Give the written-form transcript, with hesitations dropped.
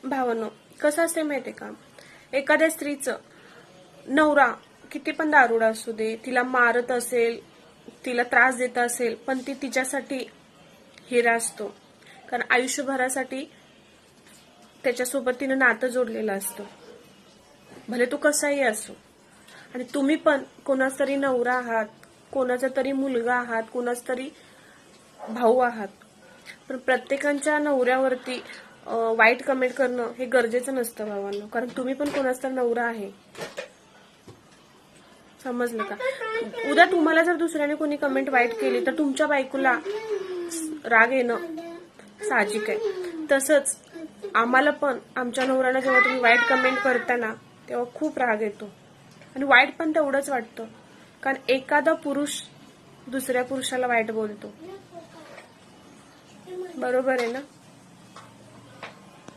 भावनो कसं असते माहितीये का, एखाद्या स्त्रीचं नवरा किती पण दारुडा असू दे, तिला मारत असेल, तिला त्रास देत असेल, पण ती तिच्यासाठी हिरा असतो. कारण आयुष्यभरासाठी त्याच्यासोबत तिनं नातं जोडलेलं असतं, भले तो कसाही असो. आणि तुम्ही पण कोणाचा तरी नवरा आहात, कोणाचा तरी मुलगा आहात, कोणाचा तरी भाऊ आहात. पण प्रत्येकाच्या नवऱ्यावरती वाईट कमेंट करणं हे गरजेचं नसतं भावांनो. कारण तुम्ही पण कोणाचा तर नवरा आहे, समजलं का. उद्या तुम्हाला जर दुसऱ्याने कोणी कमेंट वाईट केली तर तुमच्या बायकोला राग येणं साहजिक आहे. तसंच आम्हाला पण आमच्या नवऱ्याला जेव्हा तुम्ही वाईट कमेंट करता तेव्हा खूप राग येतो. आणि वाईट पण तेवढंच वाटतं, कारण एखादा पुरुष दुसऱ्या पुरुषाला वाईट बोलतो, बरोबर आहे ना.